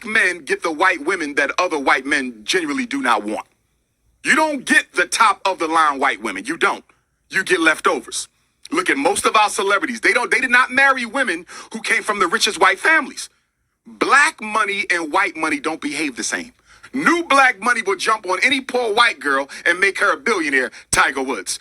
Black men get the white women that other white men genuinely do not want. You don't get the top of the line white women. You don't. You get leftovers. Look at most of our celebrities. They did not marry women who came from the richest white families. Black money and white money don't behave the same. New black money will jump on any poor white girl and make her a billionaire, Tiger Woods.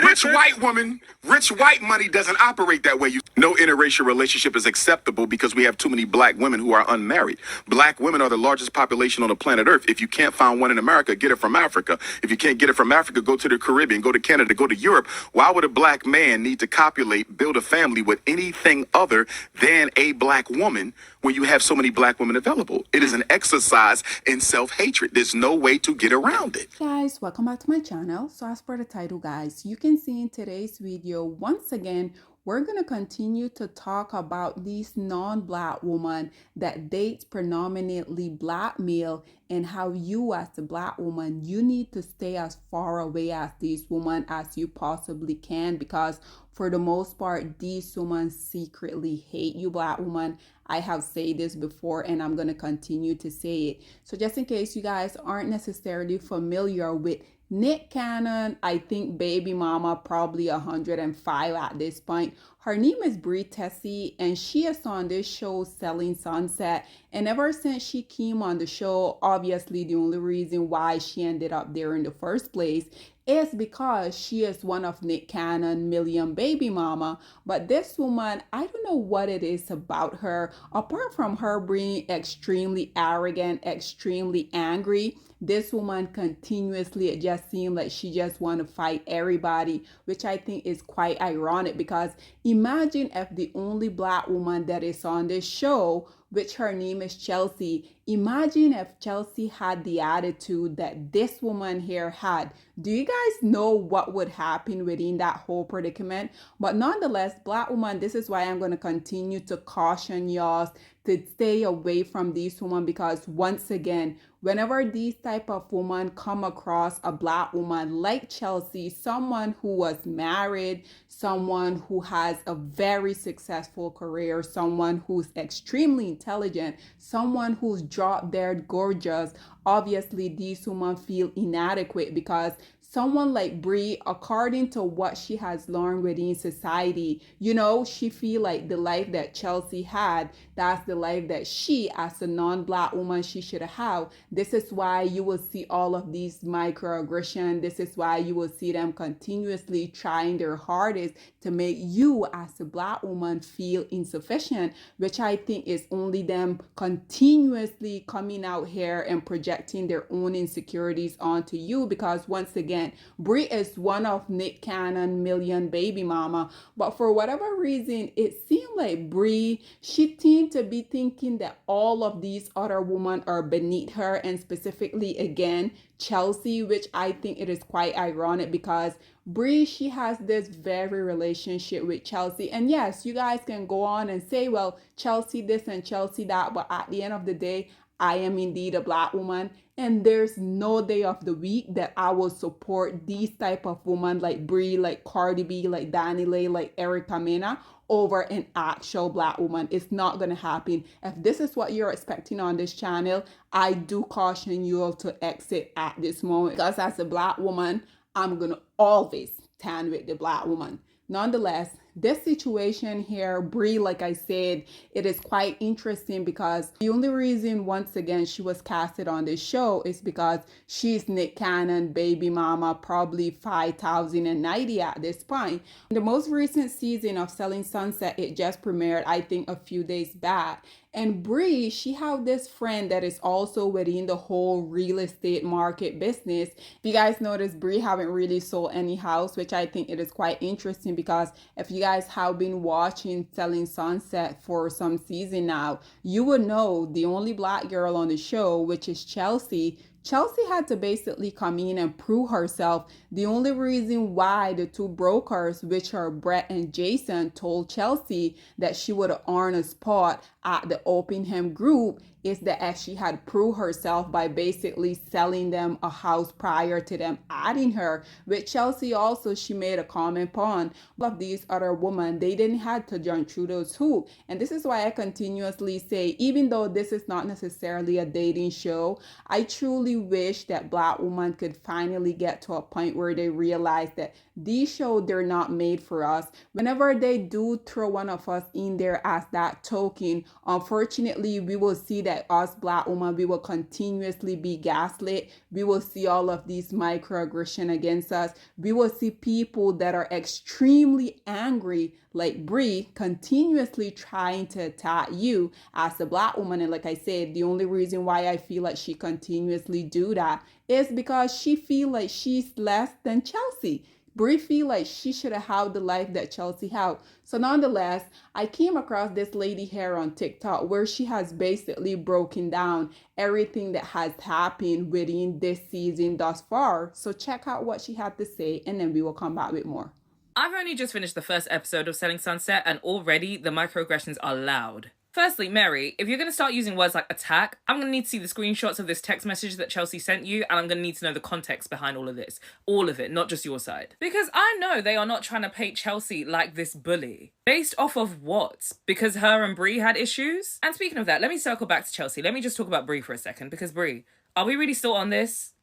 Rich white woman, rich white money doesn't operate that way. No interracial relationship is acceptable because we have too many black women who are unmarried. Black women are the largest population on the planet Earth. If you can't find one in America, get it from Africa. If you can't get it from Africa, go to the Caribbean, go to Canada, go to Europe. Why would a black man need to copulate, build a family with anything other than a black woman when you have so many black women available? It is an exercise in self-hatred. There's no way to get around it. Guys, welcome back to my channel. So as per the title, guys, you can see in today's video, once again, we're going to continue to talk about these non-black women that dates predominantly black male, and how you as a black woman, you need to stay as far away as these women as you possibly can, because for the most part, these women secretly hate you, black woman. I have said this before and I'm going to continue to say it. So just in case you guys aren't necessarily familiar with Nick Cannon, I think baby mama, probably 105 at this point. Her name is Brie Tessie, and she is on this show Selling Sunset. And ever since she came on the show, obviously the only reason why she ended up there in the first place is because she is one of Nick Cannon million baby mama. But this woman, I don't know what it is about her, apart from her being extremely arrogant, extremely angry. This woman continuously, it just seems like she just want to fight everybody, which I think is quite ironic, because imagine if the only black woman that is on this show, which her name is Chelsea, imagine if Chelsea had the attitude that this woman here had. Do you guys know what would happen within that whole predicament? But nonetheless, black woman, this is why I'm going to continue to caution y'all to stay away from these women, because once again, whenever these type of women come across a black woman like Chelsea, someone who was married, someone who has a very successful career, someone who's extremely intelligent, someone who's drop dead gorgeous, obviously these women feel inadequate, because someone like Brie, according to what she has learned within society, you know, she feel like the life that Chelsea had, that's the life that she, as a non-black woman, she should have. This is why you will see all of these microaggressions. This is why you will see them continuously trying their hardest to make you, as a black woman, feel insufficient, which I think is only them continuously coming out here and projecting their own insecurities onto you. Because once again, Brie is one of Nick Cannon million baby mama, but for whatever reason, it seemed like Brie, she seemed to be thinking that all of these other women are beneath her, and specifically again Chelsea, which I think it is quite ironic, because Brie, she has this very relationship with Chelsea. And yes, you guys can go on and say, well, Chelsea this and Chelsea that, but at the end of the day, I am indeed a black woman, and there's no day of the week that I will support these type of women like Brie, like Cardi B, like Danny Lay, like Erica Mena over an actual black woman. It's not going to happen. If this is what you're expecting on this channel, I do caution you all to exit at this moment, because as a black woman, I'm going to always stand with the black woman. Nonetheless, this situation here, Brie, like I said, it is quite interesting, because the only reason, once again, she was casted on this show is because she's Nick Cannon baby mama, probably 5,090 at this point. The most recent season of Selling Sunset, it just premiered, I think, a few days back. And Brie, she have this friend that is also within the whole real estate market business. If you guys notice, Brie haven't really sold any house, which I think it is quite interesting, because if you guys have been watching Selling Sunset for some season now, you would know the only black girl on the show, which is Chelsea, Chelsea had to basically come in and prove herself. The only reason why the two brokers, which are Brett and Jason, told Chelsea that she would earn a spot at the Openham Group is that as she had proved herself by basically selling them a house prior to them adding her. With Chelsea also, she made a comment on all of these other women, they didn't have to jump through those hoops. And this is why I continuously say, even though this is not necessarily a dating show, I truly wish that Black women could finally get to a point where they realize that these shows, they're not made for us. Whenever they do throw one of us in there as that token, unfortunately, we will see that us Black women, we will continuously be gaslit. We will see all of these microaggression against us. We will see people that are extremely angry, like Bree, continuously trying to attack you as a Black woman. And like I said, the only reason why I feel like she continuously do that is because she feel like she's less than Chelsea. Brie feel like she should have had the life that Chelsea had. So nonetheless, I came across this lady here on TikTok where she has basically broken down everything that has happened within this season thus far. So check out what she had to say and then we will come back with more. I've only just finished the first episode of Selling Sunset and already the microaggressions are loud. Firstly, Mary, if you're going to start using words like attack, I'm going to need to see the screenshots of this text message that Chelsea sent you, and I'm going to need to know the context behind all of this. All of it, not just your side. Because I know they are not trying to paint Chelsea like this bully. Based off of what? Because her and Brie had issues? And speaking of that, let me circle back to Chelsea. Let me just talk about Brie for a second, because Brie, are we really still on this?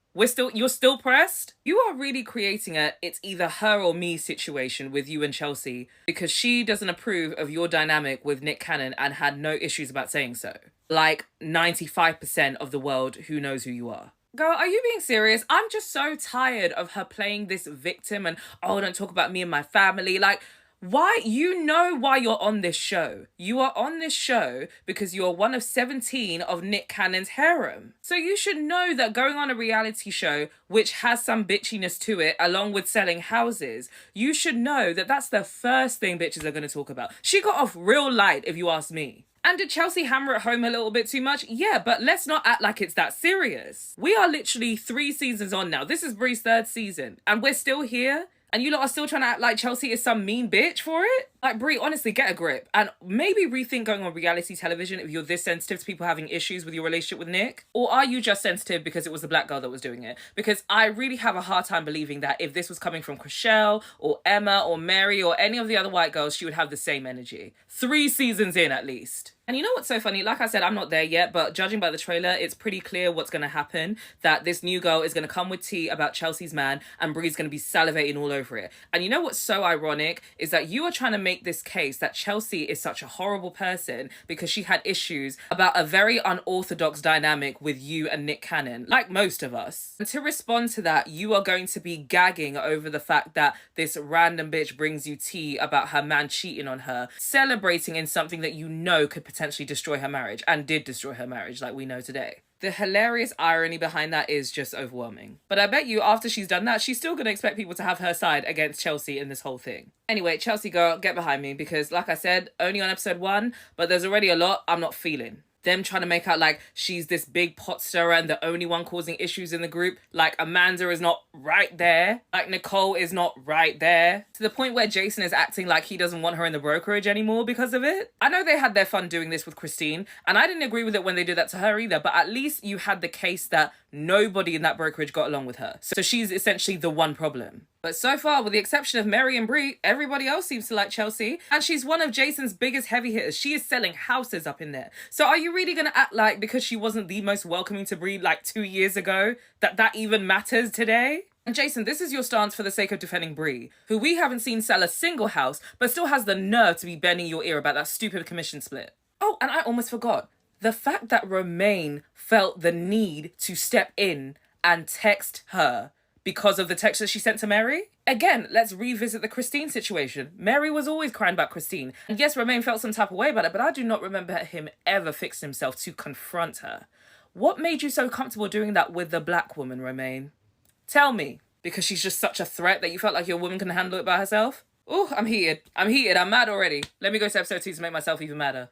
You're still pressed? You are really creating a it's either her or me situation with you and Chelsea because she doesn't approve of your dynamic with Nick Cannon and had no issues about saying so. Like 95% of the world who knows who you are. Girl, are you being serious? I'm just so tired of her playing this victim and, oh, don't talk about me and my family. Like, why? You know why you're on this show. You are on this show because you're one of 17 of Nick Cannon's harem. So you should know that going on a reality show, which has some bitchiness to it, along with selling houses, you should know that that's the first thing bitches are going to talk about. She got off real light, if you ask me. And did Chelsea hammer it home a little bit too much? Yeah, but let's not act like it's that serious. We are literally 3 seasons on now. This is Brie's 3rd season. And we're still here. And you lot are still trying to act like Chelsea is some mean bitch for it? Like, Brie, honestly, get a grip. And maybe rethink going on reality television if you're this sensitive to people having issues with your relationship with Nick. Or are you just sensitive because it was the black girl that was doing it? Because I really have a hard time believing that if this was coming from Chriselle or Emma or Mary or any of the other white girls, she would have the same energy. 3 seasons in, at least. And you know what's so funny? Like I said, I'm not there yet, but judging by the trailer, it's pretty clear what's going to happen. That this new girl is going to come with tea about Chelsea's man and Brie's going to be salivating all over it. And you know what's so ironic is that you are trying to make this case that Chelsea is such a horrible person because she had issues about a very unorthodox dynamic with you and Nick Cannon, like most of us. And to respond to that, you are going to be gagging over the fact that this random bitch brings you tea about her man cheating on her, celebrating in something that you know could potentially destroy her marriage and did destroy her marriage, like we know today. The hilarious irony behind that is just overwhelming. But I bet you after she's done that, she's still going to expect people to have her side against Chelsea in this whole thing. Anyway, Chelsea girl, get behind me because like I said, only on episode 1, but there's already a lot I'm not feeling. Them trying to make out like she's this big pot stirrer and the only one causing issues in the group. Like Amanda is not right there. Like Nicole is not right there. To the point where Jason is acting like he doesn't want her in the brokerage anymore because of it. I know they had their fun doing this with Christine, and I didn't agree with it when they did that to her either, but at least you had the case that nobody in that brokerage got along with her. So she's essentially the one problem. But so far, with the exception of Mary and Brie, everybody else seems to like Chelsea. And she's one of Jason's biggest heavy hitters. She is selling houses up in there. So are you really going to act like because she wasn't the most welcoming to Brie like 2 years ago, that even matters today? And Jason, this is your stance for the sake of defending Brie, who we haven't seen sell a single house, but still has the nerve to be bending your ear about that stupid commission split. Oh, and I almost forgot. The fact that Romaine felt the need to step in and text her because of the text that she sent to Mary? Again, let's revisit the Christine situation. Mary was always crying about Christine. And yes, Romaine felt some type of way about it, but I do not remember him ever fixing himself to confront her. What made you so comfortable doing that with the black woman, Romaine? Tell me. Because she's just such a threat that you felt like your woman can handle it by herself? Oh, I'm heated. I'm mad already. Let me go to episode 2 to make myself even madder.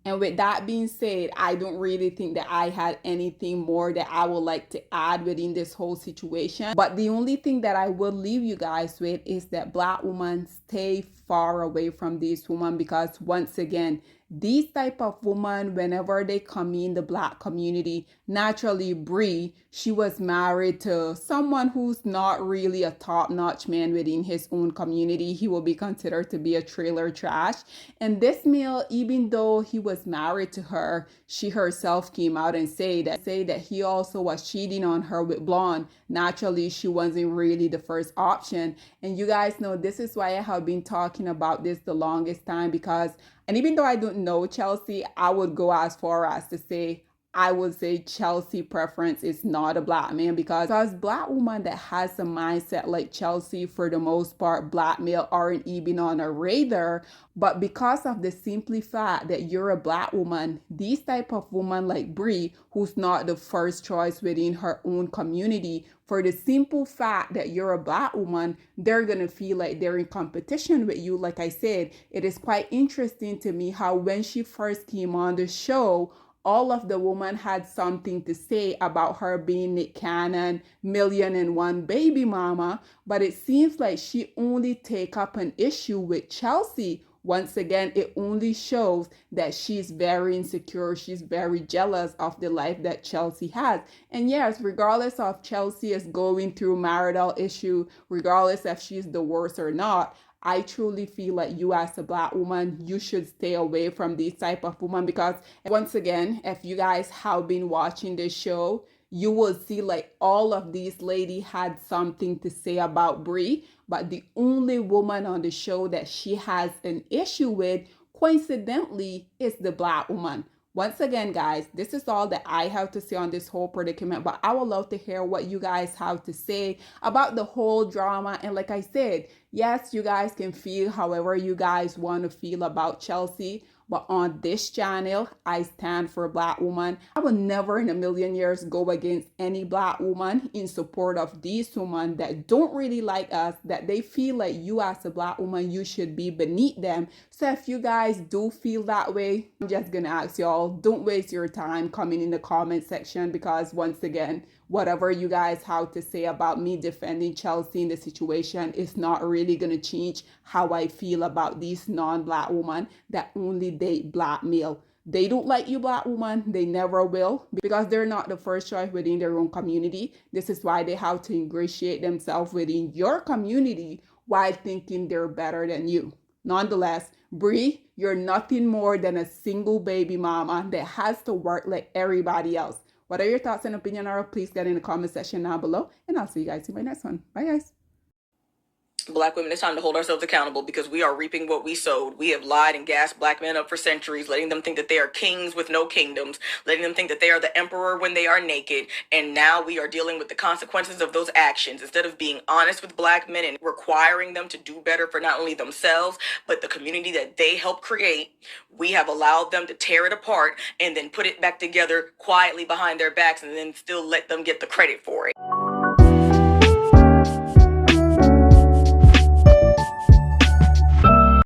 And with that being said, I don't really think that I had anything more that I would like to add within this whole situation. But the only thing that I will leave you guys with is that Black women stay far away from this woman, because once again, these type of women, whenever they come in the Black community, naturally Bree, she was married to someone who's not really a top-notch man within his own community. He will be considered to be a trailer trash. And this male, even though he was married to her, she herself came out and say that he also was cheating on her with blonde. Naturally, she wasn't really the first option. And you guys know this is why I have been talking about this the longest time, because, and even though I don't know Chelsea, I would go as far as to say, I would say Chelsea preference is not a Black man, because Black woman that has a mindset like Chelsea, for the most part, Black male aren't even on a radar. But because of the simply fact that you're a Black woman, these type of woman like Bree, who's not the first choice within her own community, for the simple fact that you're a Black woman, they're gonna feel like they're in competition with you. Like I said, it is quite interesting to me how when she first came on the show, all of the women had something to say about her being Nick Cannon, $1,000,001 baby mama, but it seems like she only take up an issue with Chelsea. Once again, it only shows that she's very insecure. She's very jealous of the life that Chelsea has. And yes, regardless of Chelsea is going through marital issue, regardless if she's divorced or not, I truly feel like you as a Black woman, you should stay away from these type of women, because once again, if you guys have been watching this show, you will see like all of these ladies had something to say about Brie, but the only woman on the show that she has an issue with, coincidentally, is the Black woman. Once again, guys, this is all that I have to say on this whole predicament, but I would love to hear what you guys have to say about the whole drama. And like I said, yes, you guys can feel however you guys want to feel about Chelsea, but on this channel, I stand for a Black woman. I will never in a million years go against any Black woman in support of these women that don't really like us, that they feel like you as a Black woman, you should be beneath them. So if you guys do feel that way, I'm just gonna ask y'all, don't waste your time coming in the comment section, because once again, whatever you guys have to say about me defending Chelsea in the situation is not really going to change how I feel about these non-Black women that only date Black male. They don't like you, Black woman. They never will, because they're not the first choice within their own community. This is why they have to ingratiate themselves within your community while thinking they're better than you. Nonetheless, Brie, you're nothing more than a single baby mama that has to work like everybody else. What are your thoughts and opinion are? Please get in the comment section down below, and I'll see you guys in my next one. Bye, guys. Black women, it's time to hold ourselves accountable, because we are reaping what we sowed. We have lied and gassed Black men up for centuries, letting them think that they are kings with no kingdoms, letting them think that they are the emperor when they are naked, and now we are dealing with the consequences of those actions. Instead of being honest with Black men and requiring them to do better for not only themselves, but the community that they helped create, we have allowed them to tear it apart and then put it back together quietly behind their backs, and then still let them get the credit for it.